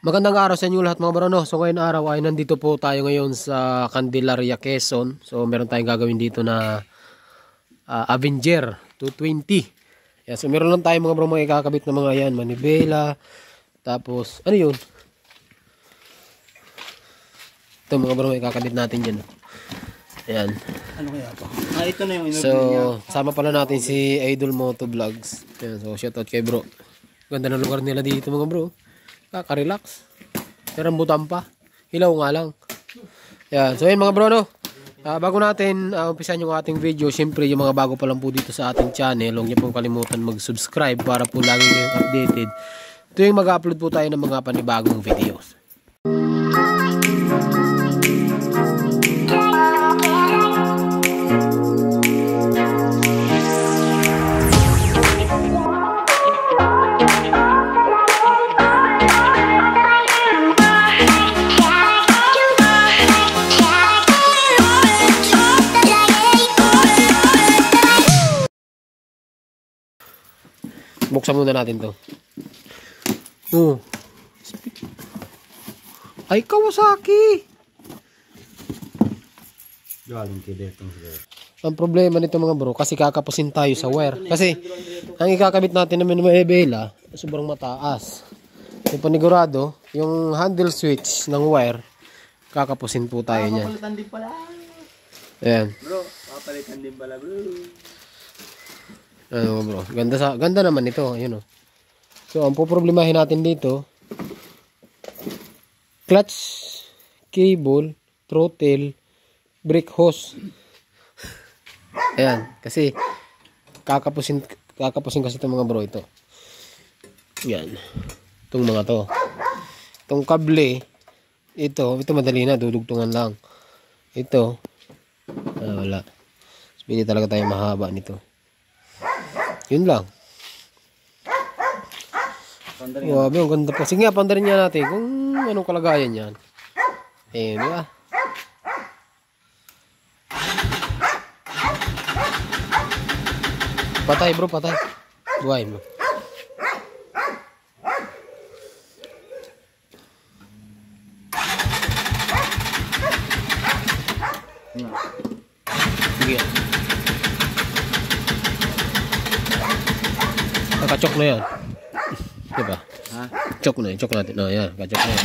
Magandang araw sa inyo lahat mga bro, no? So ngayon araw ay nandito po tayo ngayon sa Candelaria, Quezon. So meron tayong gagawin dito na Avenger 220. Yeah, so meron lang tayong mga bro mga ikakabit na mga yan, manibela. Tapos ano yun? Ito mga bro, ikakabit natin dyan. Ayan. Ano kaya ito? Ito na yung so sama pala natin si Idol Moto Vlogs. Ayan, so shoutout kay bro. Ganda ng lugar nila dito mga bro. Kaka-relax. Pero rambutan pa. Hilaw nga lang. Yan. So yun mga bro, no? Bago natin umpisan yung ating video, syempre yung mga bago pa lang po dito sa ating channel, huwag niyo pong kalimutan mag-subscribe para po lagi kayong updated. Ito yung mag-upload po tayo ng mga panibagong videos. Buksan muna natin to. Ay, Kawasaki! Galing kay Detong siguro. Ang problema nito mga bro, kasi kakapusin tayo sa wire. Kasi, ang ikakabit natin naman ng bela, sobrang mataas. Yung panigurado, yung handle switch ng wire, kakapusin po tayo niyan. Papalitan din pala. Ayan. Bro, papalitan din pala bro. Ano bro, ganda naman ito, ayun oh. So ang poproblemahin natin dito, clutch, cable, throttle, brake hose. Ayan, kasi kakapusin kasi itong mga bro ito. Yan. Itong mga to. Itong kable, ito madali na, dudugtungan lang. Ito, wala. Hindi talaga tayo mahaba nito. Yun lang. Wow, ang ganda pa. Sige nga, pandarin niya natin kung anong kalagayan yan. Ayun, di ba? Patay bro, patay. Buhay mo. Sige. Nakachok na yan. Diba? Ha? Chok na, chok natin. No, yan, kachok na yan.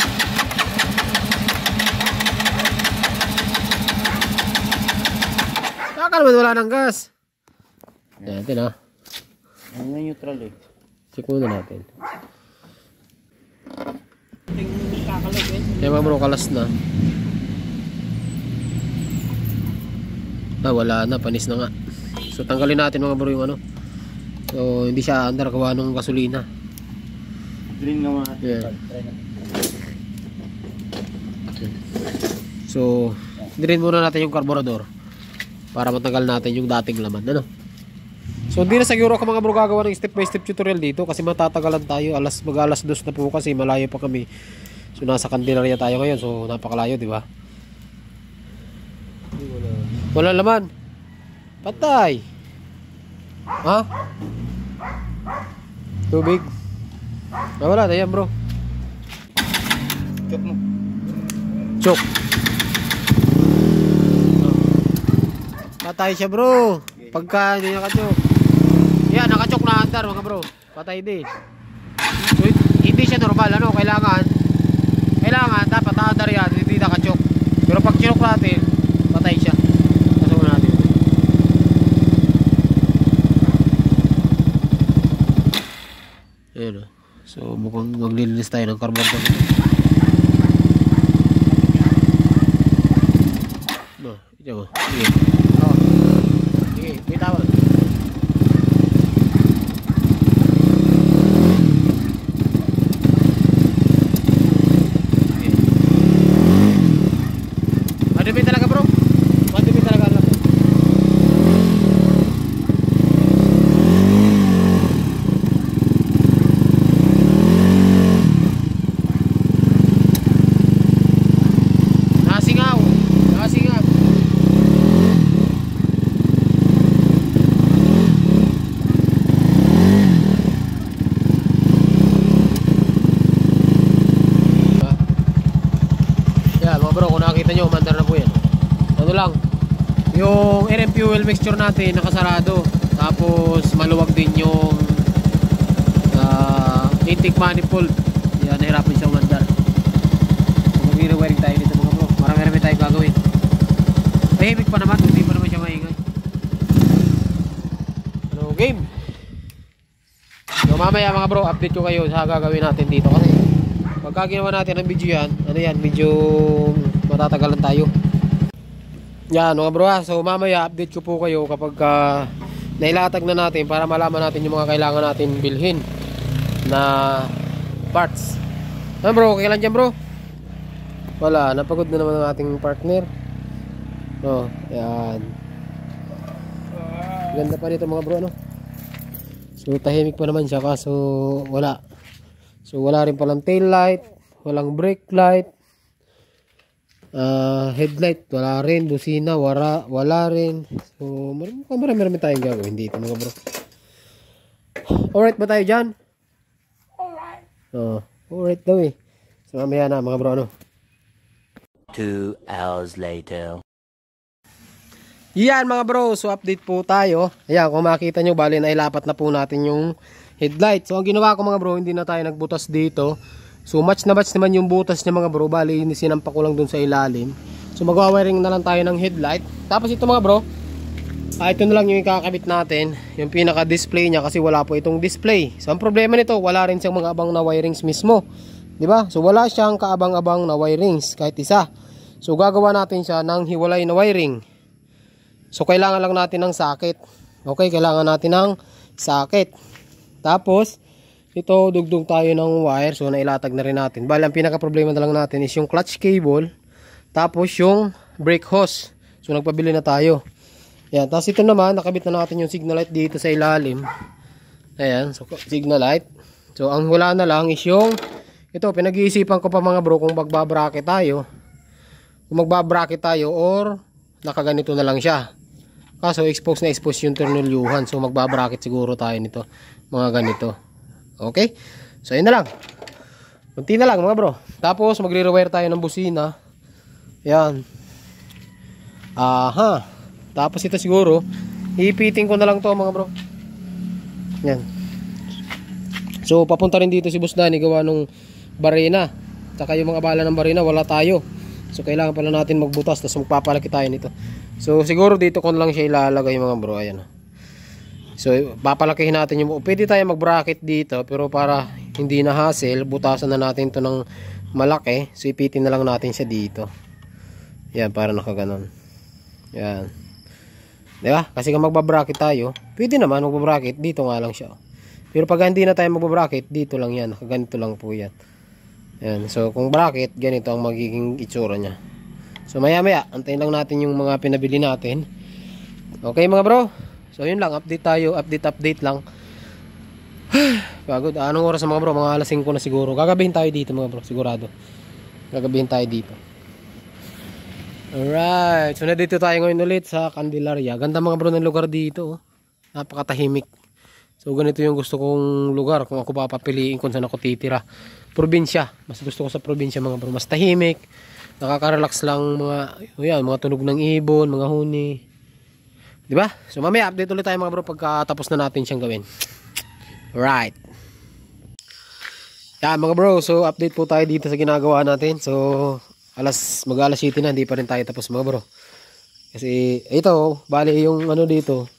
Saka naman wala ng gas. Yan natin ha. Ano yung neutral eh? Check muna natin. Yan mga bro, kalas na. Wala na, panis na nga. So tanggalin natin mga bro yung ano. So hindi siya andar gawa ng gasolina. Green nga mga. Yeah. So drain muna natin yung carburetor para matagal natin yung dating laman, ano? So hindi na siguro ako mga bro gagawa ng step by step tutorial dito kasi matatagalan tayo. Mag-alas 2 na po kasi malayo pa kami. So nasa Candelaria tayo ngayon, so napakalayo, di ba? Wala laman. Patay. Ha? Tubig. Wala na yan bro. Chok mo. Chok. Patay siya bro. Pagka hindi nakachok. Yan, nakachok na andar mga bro. Patay din. So hindi siya normal, ano? Kailangan dapat andar yan, hindi nakachok. Pero pag chok natin, patay siya. Pasok natin. Ayan o. So mukhang maglilinis tayo ng carburetor. No, ito mo. Sige. Sige, may tawag. Madumi talaga bro. Madumi talaga alam. Nakasingaw. Kita nyo, umandar na po yan. Ano lang, yung air and fuel mixture natin nakasarado. Tapos maluwag din yung intake manifold. Yan, nahirapan siyang umandar. So mag-rewiring tayo dito mga bro. Marami tayo gagawin. Tahimik pa naman, hindi pa naman siya maingay. Ano, game? So mamaya mga bro, update ko kayo sa gagawin natin dito. Kasi pagka ginawa natin ang video yan, ano yan, medyo matatagalan tayo. Yan mga bro ha. So mamaya update ko po kayo kapag nailatag na natin para malaman natin yung mga kailangan natin bilhin na parts. Ano bro, okay lang dyan bro? Wala, napagod na naman ang ating partner. No, yan. Ganda pa nito mga bro, ano? So tahimik pa naman siya kaso wala. So wala rin palang tail light, walang brake light, headlight wala rin, busina wala rin. So marami tayong gagawin dito mga bro. Alright ba tayo dyan? Alright. Alright daw eh. So mamaya na mga bro, ano? 2 hours later. Yan mga bro, so update po tayo. Ayan, kung makita nyo, bali na ilapat na po natin yung headlight. So ang ginawa ko mga bro, hindi na tayo nagbutas dito. So match na match naman yung butas niya mga bro. Bali, sinampa ko lang dun sa ilalim. So magwa-wiring na lang tayo ng headlight. Tapos ito mga bro, ito na lang yung ikakabit natin, yung pinaka-display niya kasi wala po itong display. So ang problema nito, wala rin siyang mga abang na wirings mismo. 'Di ba? So wala siyang kaabang-abang na wirings kahit isa. So gagawa natin siya ng hiwalay na wiring. So kailangan lang natin ng socket. Okay, kailangan natin ng socket. Tapos ito dugdug tayo ng wire. So nailatag na rin natin. Bali ang pinaka problema na lang natin is yung clutch cable. Tapos yung brake hose. So nagpabili na tayo. Yan, tapos ito naman nakabit na natin yung signal light dito sa ilalim. Ayan, so signal light. So ang wala na lang is yung ito, pinag-iisipan ko pa mga bro kung magbabracket tayo. Kung magbabracket tayo or nakaganito na lang siya. Kaso expose na expose yung tornilyuhan. So magbabracket siguro tayo nito. Mga ganito. Okay? So yun na lang. Kunti na lang mga bro. Tapos magre-rewire tayo ng busina. Yan. Aha. Tapos ito siguro ipiting ko na lang to mga bro. Yan. So papunta rin dito si Boss Danny gawa nung barina. Tsaka yung mga bala ng barina wala tayo. So kailangan pala natin magbutas. Tapos magpapalaki tayo nito. So siguro dito ko na lang siya ilalagay mga bro. Ayan. So papalakihin natin yung, pwede tayo mag-bracket dito, pero para hindi na hassle, butasan na natin to ng malaki. So ipitin na lang natin siya dito. Yan, para nakaganon. Yan. Diba? Kasi kung magbabracket tayo, pwede naman magbabracket, dito nga lang siya. Pero pag hindi na tayo magbabracket, dito lang yan. Nakaganito lang po yan. Yan. So kung bracket, ganito ang magiging itsura niya. So maya maya, antayin lang natin yung mga pinabili natin. Okay mga bro? So yun lang, update tayo, update lang. Pagod. Anong oras mga bro? Mga alas 5 na siguro. Gagabihin tayo dito mga bro, sigurado. Gagabihin tayo dito. Alright, so nandito tayo ngayon ulit sa Candelaria. Ganda mga bro ng lugar dito. Napakatahimik. So ganito yung gusto kong lugar kung ako papapiliin kung saan ako titira. Probinsya. Mas gusto ko sa probinsya mga bro. Mas tahimik. Nakaka-relax lang mga tunog ng ibon, mga huni. Diba? So mamaya update ulit tayo mga bro pagkatapos na natin siyang gawin. Alright. Yan mga bro, so update po tayo dito sa ginagawa natin. So mag-alas 7 na, hindi pa rin tayo tapos mga bro. Kasi ito, bali yung ano dito,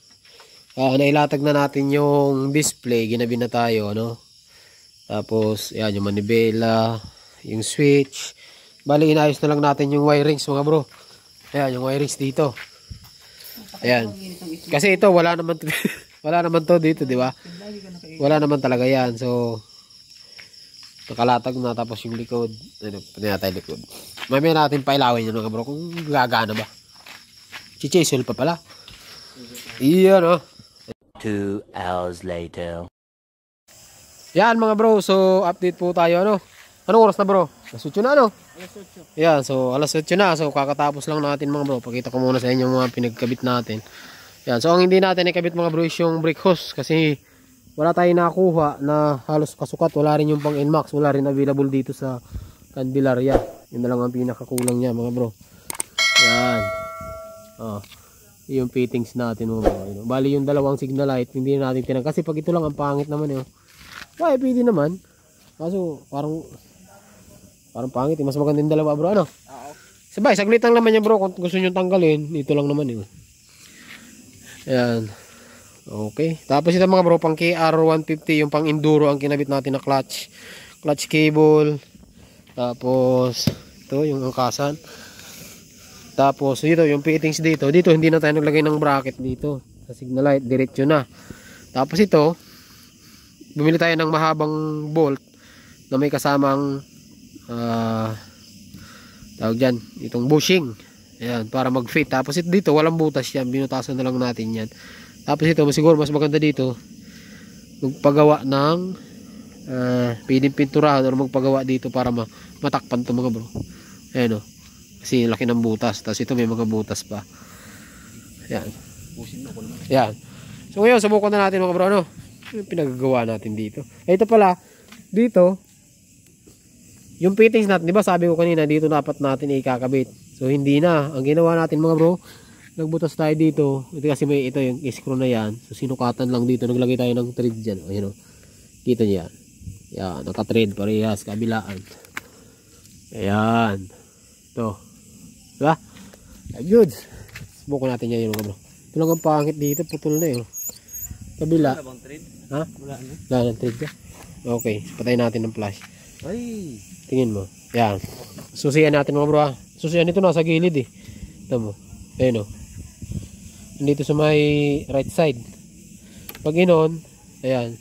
nailatag na natin yung display, ginabi na tayo, ano. Tapos yan yung manibela, yung switch. Bali inayos na lang natin yung wirings mga bro. Ayan yung wirings dito. Ayan. Kasi ito wala naman wala naman to dito, di ba? Wala naman talaga yan. So nakalatag na, tapos yung likod. Ano, pati na tayo likod. Mamaya natin pailawin yun mga bro kung gagana ba. Chichisel pa pala. Iyan oh. 2 hours later. Yan mga bro, so update po tayo ano. Anong oras na bro? Alas 8 na ano? Alas 8. Yan, so alas 8 na. So kakatapos lang natin mga bro. Pakita ko muna sa inyo mga pinagkabit natin. Yan, so ang hindi natin ikabit mga bro is yung brake hose. Kasi wala tayong nakuha na halos kasukat. Wala rin yung pang NMAX. Wala rin available dito sa Candelaria. Yun na lang ang pinakakulang niya mga bro. Yan. Oh. Yung fittings natin mo. Bali yung dalawang signal light, hindi na natin tinang. Kasi pag ito lang ang pangit naman eh. Kaya pwede naman. Kaso parang pangit eh. Mas maganda yung dalawa bro. Ano? Sabay, saglit lang naman yan bro. Kung gusto nyo tanggalin, dito lang naman eh. Ayan. Okay. Tapos ito mga bro, pang KR150, yung pang enduro ang kinabit natin na clutch. Clutch cable. Tapos ito yung angkasan. Tapos dito yung fittings dito. Dito hindi na tayo naglagay ng bracket dito. Sa signal light, diretso na. Tapos ito, bumili tayo ng mahabang bolt na may kasamang tawag dyan, itong bushing. Ayan, para mag-fit. Tapos ito dito, walang butas yan. Binutasan na lang natin yan. Tapos ito, siguro mas maganda dito, magpagawa ng pwedeng pinturahan o magpagawa dito para matakpan ito mga bro. Ayan o. Kasi laki ng butas. Tapos ito may mga butas pa. Ayan. Ayan. So ngayon, subukan na natin mga bro. Ano? Yung pinagagawa natin dito. Ito pala, dito, yung fittings natin, di ba sabi ko kanina, dito dapat natin ikakabit. So hindi na. Ang ginawa natin mga bro, nagbutas tayo dito. Ito kasi may ito yung screw na yan. So sinukatan lang dito. Naglagay tayo ng thread dyan. Ayan o. Kita niya yan. Yan. Naka-thread parehas. Kabilaan. Ayan. Ito. Diba? Good. Subukan natin yan yun mga bro. Ito lang ang pangit dito. Putol na yun. Kabila. Wala bang thread? Ha? Wala na. Wala ng thread ka? Okay. Patayin natin ng flash. Ay! Tingin mo. Yan. Susiyan natin mga bro ha. Susiyan ito nasa gilid eh. Ito mo. Ayan o. Dito sa may right side. Pag inon. Ayan.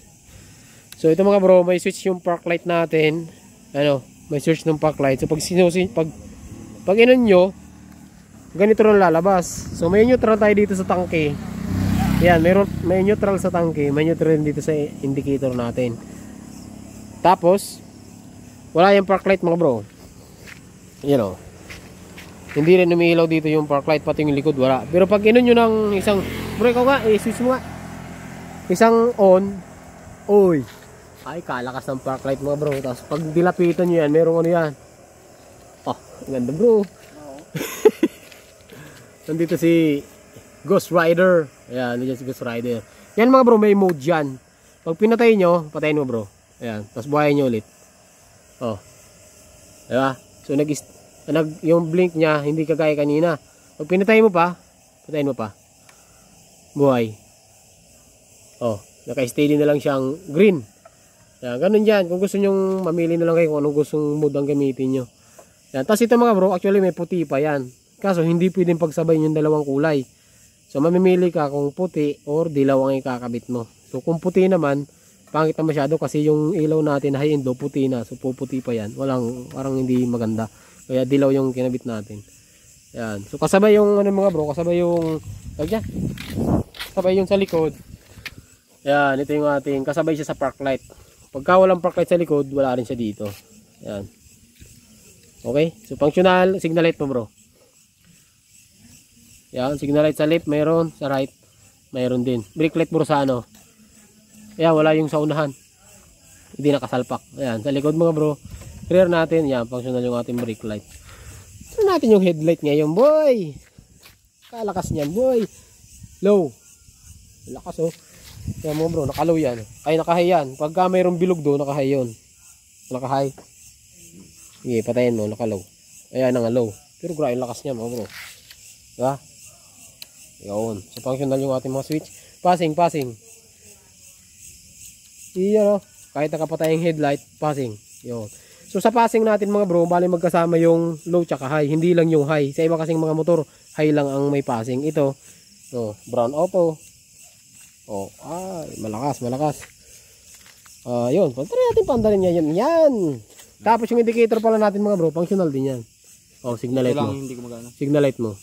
So ito mga bro. May switch yung park light natin. Ano. May switch ng park light. So pag inon nyo, ganito rin lalabas. So may neutral tayo dito sa tangke. Ayan. May neutral sa tangke. May neutral dito sa indicator natin. Tapos wala yung park light mga bro. Yan o. Hindi rin umiilaw dito yung park light, pati yung likod wala. Pero pag inon nyo ng isang, bro ikaw nga, switch mo nga. Isang on. Uy. Ay kalakas ng park light mga bro. Tapos pag dilapitan nyo yan, merong ano yan. Oh, ganda bro. Nandito si Ghost Rider. Ayan, nandiyan si Ghost Rider. Yan mga bro, may mode yan. Pag pinatay nyo, patayin mo bro. Ayan, tapos buhayin nyo ulit. Oh. Diba? So yung blink niya hindi kagaya kanina. Pag pinatay mo pa, patayin mo pa. Buhay. Oh, naka-steady na lang siyang green. Yan, ganun diyan. Kung gusto niyo mamili na lang kayo kung anong gustong mode ang gamitin niyo. Yan, tapos ito mga bro, actually may puti pa yan. Kaso hindi pwedeng pagsabayin yung dalawang kulay. So mamimili ka kung puti or dilaw ang ikakabit mo. So kung puti naman, pangit na masyado kasi yung ilaw natin high end puti na. So puputi pa yan. Parang hindi maganda. Kaya dilaw yung kinabit natin. Yan. So kasabay yung ano mga bro, kasabay yung kasabay yung sa likod. Yan, ito yung ating kasabay siya sa park light. Pagka walang park light sa likod, wala rin siya dito. Yan. Okay? So functional signal light mo bro. Yan, signal light sa left mayroon, sa right mayroon din. Brake light bro sa ano. Ayan, wala yung sa unahan. Hindi nakasalpak. Ayan, sa likod mga bro. Rear natin. Ayan, functional yung ating brake light. Ito natin yung headlight ngayon, boy. Kalakas niyan, boy. Low. Lakas, oh. Ayan mga bro, nakalow yan. Ay, nakahay yan. Pagka mayroong bilog do, nakahay yun. Nakahay. Sige, patayin mo, nakalow. Ayan, nga low. Pero grabe yung lakas niya, mga bro. Diba? Yun. So, functional yung ating mga switch. Passing. Iyan o, kahit nakapatay yung headlight, passing. Yun. So sa passing natin mga bro, bali magkasama yung low tsaka high. Hindi lang yung high. Sa iba kasing mga motor, high lang ang may passing. Ito, oh, brown auto. Oh, ay, malakas. Yun, pantry natin pandarin niya yun. Yan. Tapos yung indicator pala natin mga bro, functional din yan. Oh, signal light mo. Hindi gumagana. Signal light mo.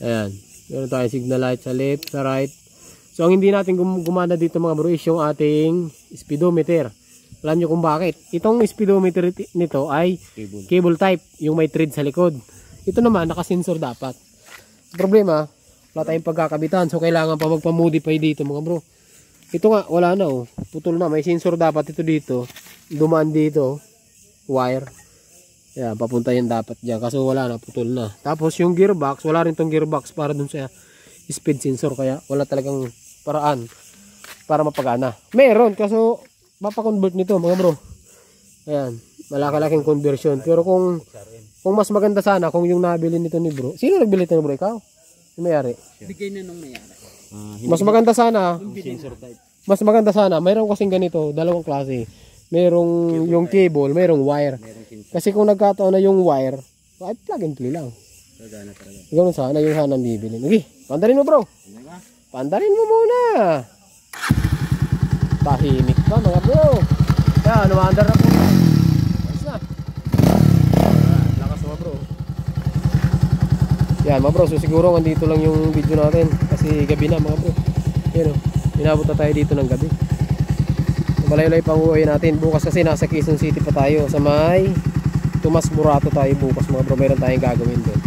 Ayan. Meron tayo signal light sa left, sa right. So ang hindi natin gumana dito mga bro is yung ating speedometer. Alam nyo kung bakit. Itong speedometer nito ay cable type, yung may thread sa likod. Ito naman nakasensor dapat. Problema, wala tayong pagkakabitan. So kailangan pa magpa-modify dito mga bro. Ito nga, wala na oh. Putol na, may sensor dapat ito dito. Dumaan dito, wire. Yan, papunta yan dapat dyan. Kaso wala na, putol na. Tapos yung gearbox, wala rin tong gearbox para dun sa speed sensor. Kaya wala talagang paraan para mapagana. Meron, kaso mapakonvert nito mga bro. Ayan, malaki-laking conversion. Pero kung mas maganda sana, kung yung nabili nito ni bro. Sino nagbili ito ni bro? Ikaw? Yung mayari? Bigay na nung mayari. Mas maganda sana. Sensor type. Mas maganda sana. Mayroon kasing ganito, dalawang klase. Merong yung cable, merong wire. Kasi kung nagkataon na yung wire, ay plug and play lang. Gagana talaga. Ganun sana, yung sana bibili. Okay, pandarin mo bro. Pandarin mo muna. Tahimik pa mga bro. Yan, umaandar na po. Ayos na. Lakas mga bro. Yan mga bro, so siguro andito lang yung video natin. Kasi gabi na mga bro. Yan o, inabot na tayo dito ng gabi. Malayo-layo pang uwi natin. Bukas kasi nasa Quezon City pa tayo. Sa may Tomas Morato tayo bukas mga bro. Meron tayong gagawin doon.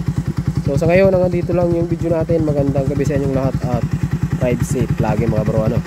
So sa ngayon, hanggang dito lang yung video natin. Magandang gabi sa inyong lahat at ride safe lagi mga bro. Ano?